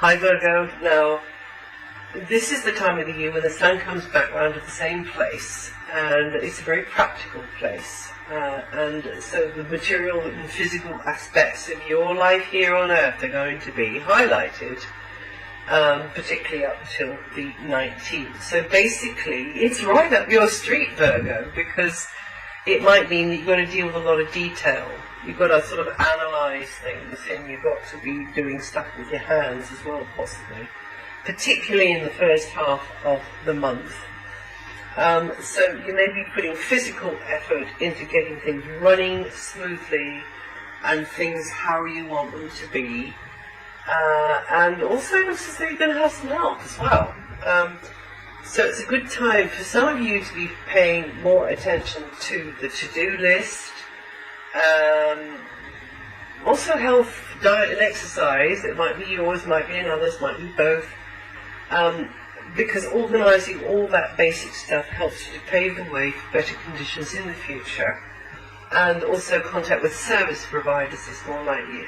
Hi Virgo. Now, this is the time of the year when the sun comes back round to the same place, and it's a very practical place. And so the material and physical aspects of your life here on Earth are going to be highlighted, particularly up till the 19th. So basically, it's right up your street, Virgo, because it might mean that you've got to deal with a lot of detail. You've got to sort of analyse things, and you've got to be doing stuff with your hands as well, possibly, particularly in the first half of the month. So you may be putting physical effort into getting things running smoothly and things how you want them to be. And also it looks as though you're going to have some help as well. So it's a good time for some of you to be paying more attention to the to-do list. Also health, diet and exercise. It might be yours, might be another's, might be both. Because organising all that basic stuff helps you to pave the way for better conditions in the future. And also contact with service providers is more likely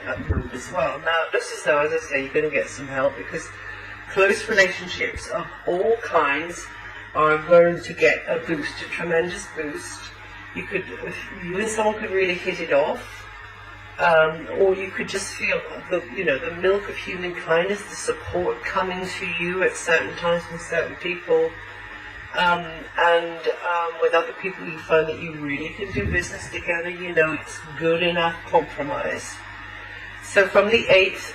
approved as well. Now, just as though, as I say, you're going to get some help because close relationships of all kinds are going to get a boost, a tremendous boost. You and someone could really hit it off. Or you could just feel the milk of human kindness, the support coming to you at certain times from certain people, and with other people you find that you really can do business together. It's good enough compromise. So from the 8th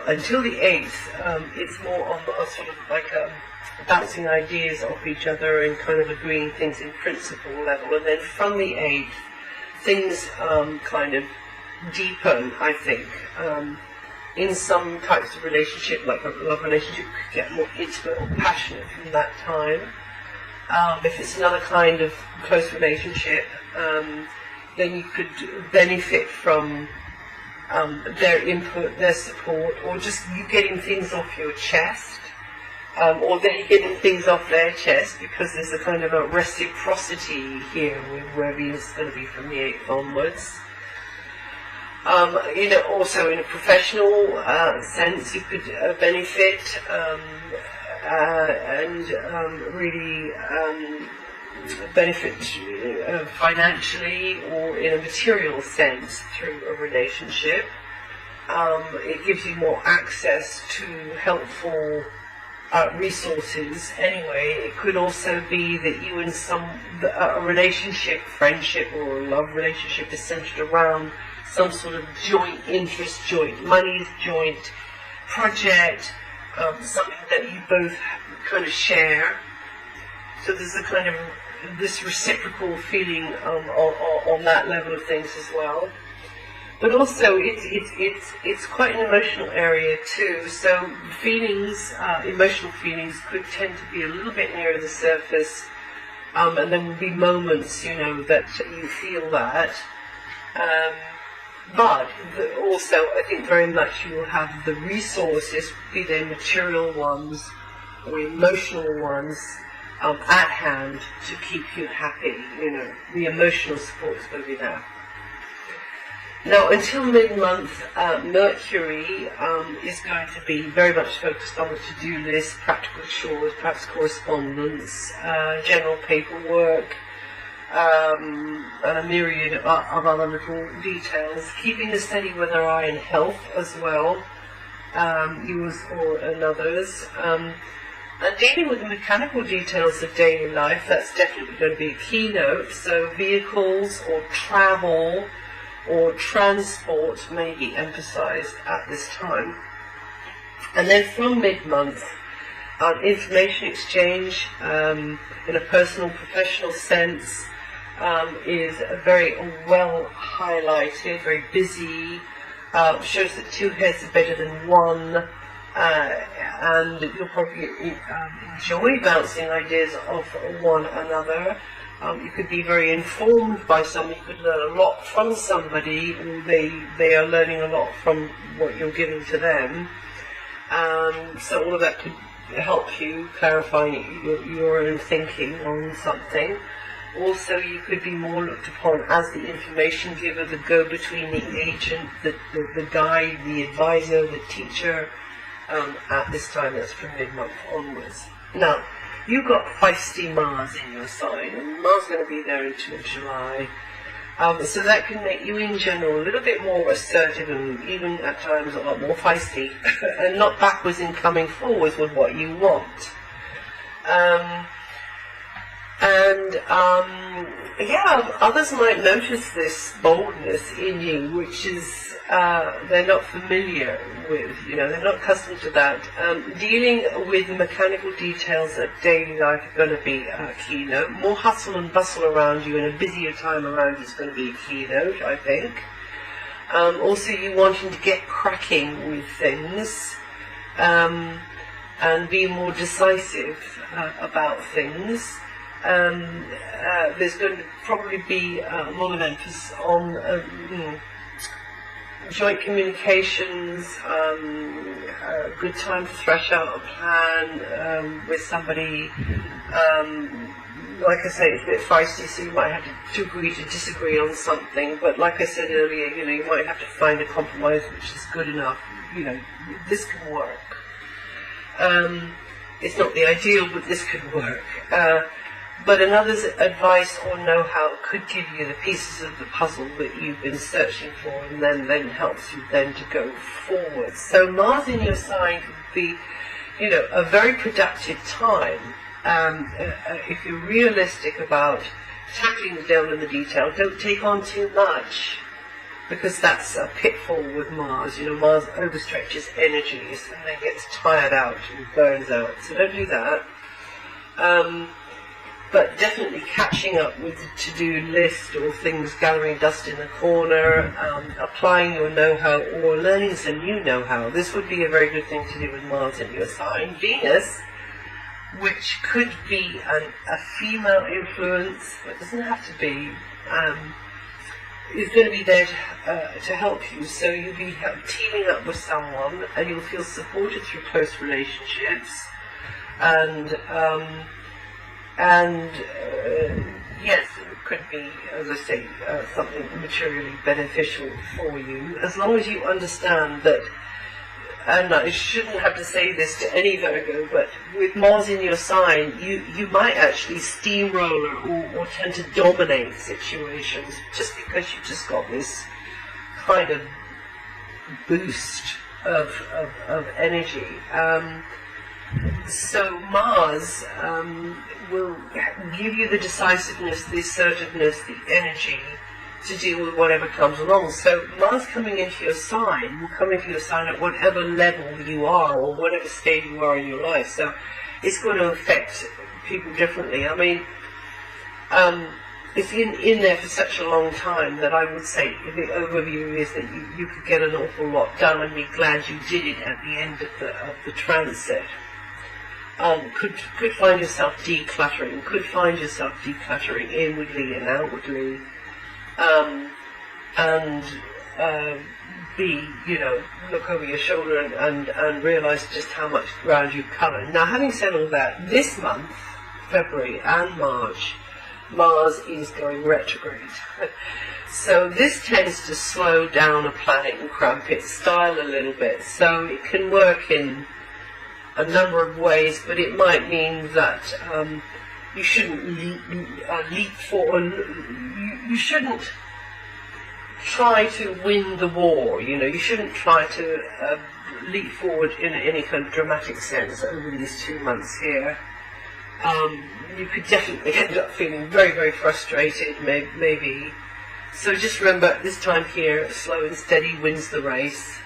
until the 8th, it's more on a sort of like bouncing ideas off each other and kind of agreeing things in principle level, and then from the 8th. Things kind of deepen, I think. In some types of relationship, like a love relationship, could get more intimate or passionate from that time. If it's another kind of close relationship, then you could benefit from their input, their support, or just you getting things off your chest. Or they're getting things off their chest, because there's a kind of a reciprocity here with where Venus is going to be from the 8th onwards. Also in a professional sense, you could benefit and really benefit financially or in a material sense through a relationship. It gives you more access to helpful resources. Anyway, it could also be that you and a relationship, friendship or a love relationship is centered around some sort of joint interest, joint money, joint project, something that you both kind of share. So there's a kind of this reciprocal feeling on that level of things as well. But also, it's quite an emotional area too. So feelings, emotional feelings, could tend to be a little bit nearer the surface, and there will be moments, that you feel that. But also, I think very much you will have the resources, be they material ones or emotional ones, at hand to keep you happy. The emotional support is going to be there. Now, until mid-month, Mercury is going to be very much focused on the to-do list, practical chores, perhaps correspondence, general paperwork, and a myriad of other little details. Keeping a steady weather eye in health as well, yours or another's. And dealing with the mechanical details of daily life, that's definitely going to be a keynote. So vehicles or travel or transport may be emphasized at this time. And then from mid-month, information exchange in a personal, professional sense is very well highlighted, very busy, shows that two heads are better than one, and you'll probably enjoy bouncing ideas off one another. You could be very informed by someone, you could learn a lot from somebody, or they are learning a lot from what you're giving to them. So all of that could help you clarify your own thinking on something. Also, you could be more looked upon as the information giver, the go-between, the agent, the guide, the advisor, the teacher, at this time. That's from mid-month onwards. Now, you've got feisty Mars in your sign, and Mars is going to be there until July. So that can make you, in general, a little bit more assertive and even at times a lot more feisty, and not backwards in coming forwards with what you want. Yeah, others might notice this boldness in you, which is they're not familiar with, they're not accustomed to that. Dealing with mechanical details of daily life are going to be a keynote. More hustle and bustle around you and a busier time around you is going to be a keynote, I think. Also, you wanting to get cracking with things and be more decisive about things. There's going to probably be a lot of emphasis on joint communications, a good time to thresh out a plan with somebody. Like I say, it's a bit feisty, so you might have to agree to disagree on something, but like I said earlier, you might have to find a compromise which is good enough. This can work. It's not the ideal, but this could work. But another's advice or know-how could give you the pieces of the puzzle that you've been searching for, and then helps you then to go forward. So Mars in your sign could be, a very productive time. If you're realistic about tackling the devil in the detail, don't take on too much, because that's a pitfall with Mars. Mars overstretches energies and then gets tired out and burns out. So don't do that. But definitely catching up with the to-do list or things gathering dust in the corner, applying your know-how or learning some new know-how. This would be a very good thing to do with Mars in your sign. Venus, which could be a female influence, but doesn't have to be, is going to be there to help you. So you'll be teaming up with someone and you'll feel supported through close relationships. Yes, it could be, as I say, something materially beneficial for you, as long as you understand that, and I shouldn't have to say this to any Virgo, but with Mars in your sign, you might actually steamroller or tend to dominate situations just because you just got this kind of boost of energy. So Mars will give you the decisiveness, the assertiveness, the energy to deal with whatever comes along. So Mars coming into your sign will come into your sign at whatever level you are or whatever stage you are in your life. So it's going to affect people differently. I mean, it's in there for such a long time that I would say the overview is that you could get an awful lot done and be glad you did it at the end of the transit. Could find yourself decluttering, inwardly and outwardly, look over your shoulder and realise just how much ground you've covered. Now, having said all that, this month, February and March, Mars is going retrograde. So this tends to slow down a planet and cramp its style a little bit. So it can work in a number of ways, but it might mean that you shouldn't leap forward. You shouldn't try to win the war. You shouldn't try to leap forward in any kind of dramatic sense over these 2 months here. You could definitely end up feeling very, very frustrated, maybe. So just remember, this time here, slow and steady wins the race.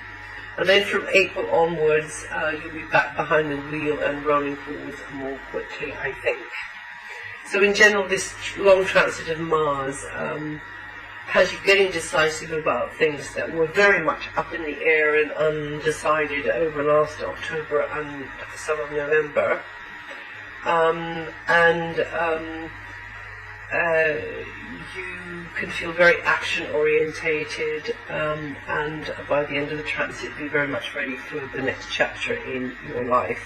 And then from April onwards, you'll be back behind the wheel and rolling forward more quickly, I think. So in general, this long transit of Mars has you getting decisive about things that were very much up in the air and undecided over last October and some of November. You can feel very action-orientated, and by the end of the transit be very much ready for the next chapter in your life.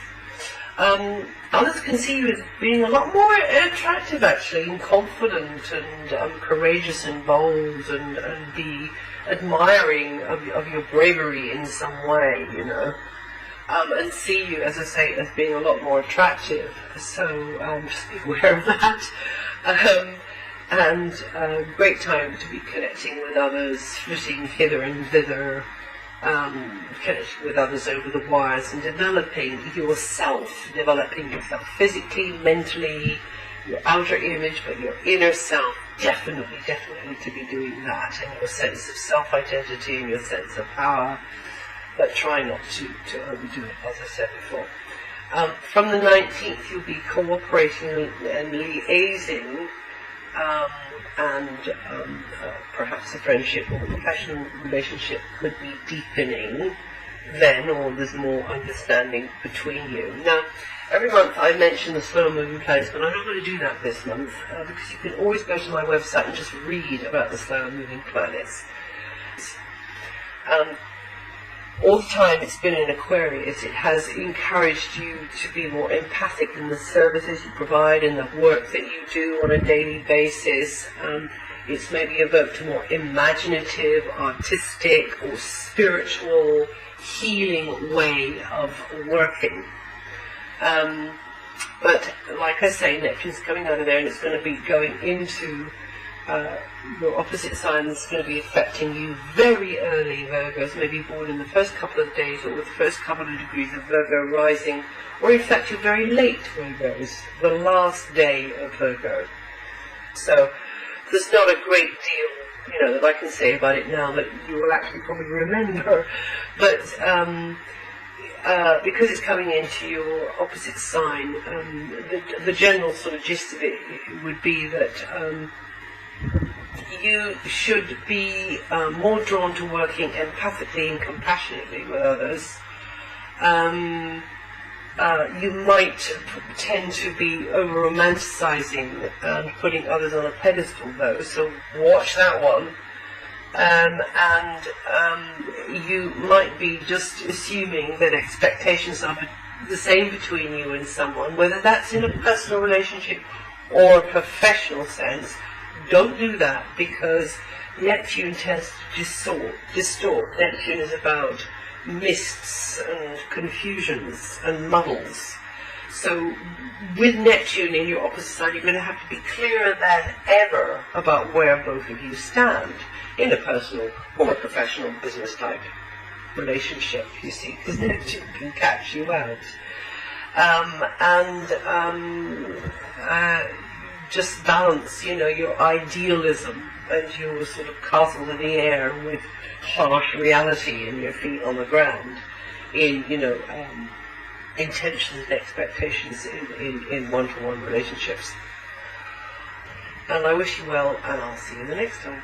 Others can see you as being a lot more attractive, actually, and confident, and courageous and bold, and be admiring of your bravery in some way, you know. And see you, as I say, as being a lot more attractive. So just be aware of that. And great time to be connecting with others, flitting hither and thither, connecting with others over the wires, and developing yourself physically, mentally, your outer image, but your inner self, definitely to be doing that, and your sense of self-identity and your sense of power. But try not to overdo it, as I said before. From the 19th, you'll be cooperating and liaising, and perhaps a friendship or a professional relationship could be deepening then, or there's more understanding between you. Now, every month I mention the slow-moving planets, but I'm not going to do that this month, because you can always go to my website and just read about the slow-moving planets. All the time it's been in Aquarius, it has encouraged you to be more empathic in the services you provide and the work that you do on a daily basis. It's maybe evoked a more imaginative, artistic, or spiritual, healing way of working. But like I say, Neptune's coming out of there, and it's going to be going into your opposite sign. Is going to be affecting you very early, Virgos, maybe born in the first couple of days or with the first couple of degrees of Virgo rising, or in fact you're very late Virgos, the last day of Virgo. So there's not a great deal, you know, that I can say about it now that you will actually probably remember, but because it's coming into your opposite sign, the general sort of gist of it would be that you should be more drawn to working empathically and compassionately with others. You might tend to be over-romanticizing and putting others on a pedestal, though, so watch that one. You might be just assuming that expectations are the same between you and someone, whether that's in a personal relationship or a professional sense. Don't do that, because Neptune tends to distort. Neptune is about mists and confusions and muddles. So with Neptune in your opposite side, you're going to have to be clearer than ever about where both of you stand in a personal or a professional business type relationship, you see, because Neptune can catch you out. Just balance, you know, your idealism and your sort of castle in the air with harsh reality and your feet on the ground in, you know, intentions and expectations in one-to-one relationships. And I wish you well, and I'll see you the next time.